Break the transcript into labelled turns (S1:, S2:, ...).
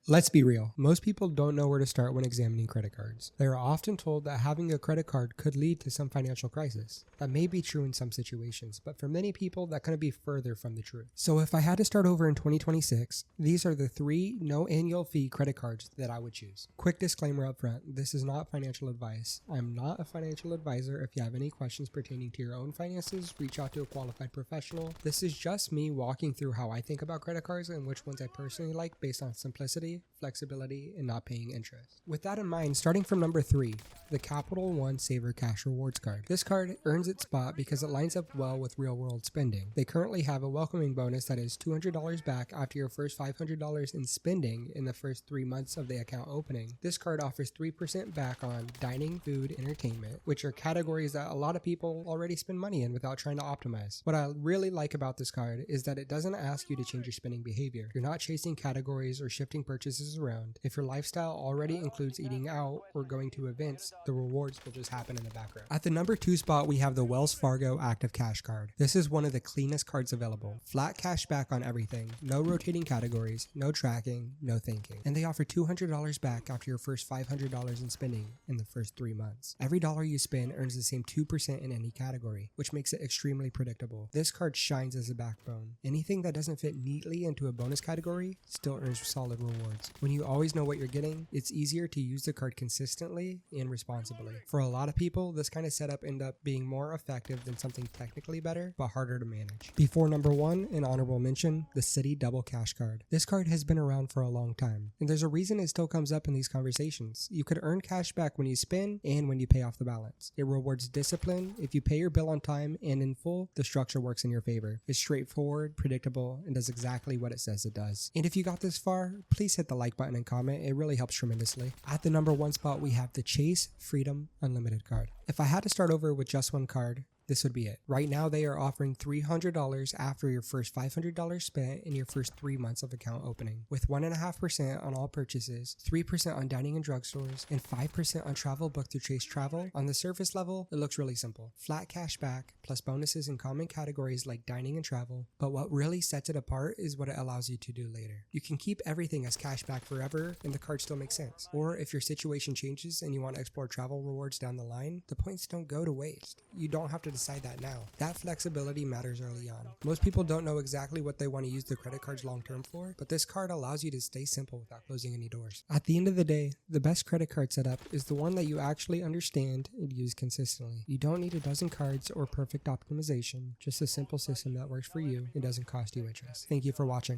S1: Let's be real, most people don't know where to start when examining credit cards. They are often told that having a credit card could lead to some financial crisis. That may be true in some situations, but for many people that couldn't be further from the truth. So if I had to start over in 2026, these are the 3 no annual fee credit cards that I would choose. Quick disclaimer up front, this is not financial advice. I'm not a financial advisor. If you have any questions pertaining to your own finances, reach out to a qualified professional. This is just me walking through how I think about credit cards and which ones I personally like based on simplicity, flexibility, and not paying interest. With that in mind, starting from number 3, the Capital One Saver Cash Rewards Card. This card earns its spot because it lines up well with real-world spending. They currently have a welcoming bonus that is $200 back after your first $500 in spending in the first 3 months of the account opening. This card offers 3% back on dining, food, entertainment, which are categories that a lot of people already spend money in without trying to optimize. What I really like about this card is that it doesn't ask you to change your spending behavior. You're not chasing categories or shifting purchases around. If your lifestyle already includes eating out or going to events, the rewards will just happen in the background. At the number 2 spot, we have the Wells Fargo Active Cash Card. This is one of the cleanest cards available. Flat cash back on everything, no rotating categories, no tracking, no thinking. And they offer $200 back after your first $500 in spending in the first 3 months. Every dollar you spend earns the same 2% in any category, which makes it extremely predictable. This card shines as a backbone. Anything that doesn't fit neatly into a bonus category still earns solid rewards. When you always know what you're getting, it's easier to use the card consistently and responsibly. For a lot of people, this kind of setup ends up being more effective than something technically better, but harder to manage. Before number 1, an honorable mention, the Citi Double Cash Card. This card has been around for a long time, and there's a reason it still comes up in these conversations. You could earn cash back when you spend and when you pay off the balance. It rewards discipline. If you pay your bill on time and in full, the structure works in your favor. It's straightforward, predictable, and does exactly what it says it does. And if you got this far, please hit the like button and comment. It really helps tremendously. At the number 1 spot, we have the Chase Freedom Unlimited card. If I had to start over with just one card, this would be it. Right now, they are offering $300 after your first $500 spent in your first 3 months of account opening, with 1.5% on all purchases, 3% on dining and drugstores, and 5% on travel booked through Chase Travel. On the surface level, it looks really simple. Flat cash back, plus bonuses in common categories like dining and travel, but what really sets it apart is what it allows you to do later. You can keep everything as cash back forever, and the card still makes sense. Or if your situation changes and you want to explore travel rewards down the line, the points don't go to waste. You don't have to decide that now. That flexibility matters early on. Most people don't know exactly what they want to use their credit cards long term for, but this card allows you to stay simple without closing any doors. At the end of the day, the best credit card setup is the one that you actually understand and use consistently. You don't need a dozen cards or perfect optimization, just a simple system that works for you and doesn't cost you interest. Thank you for watching.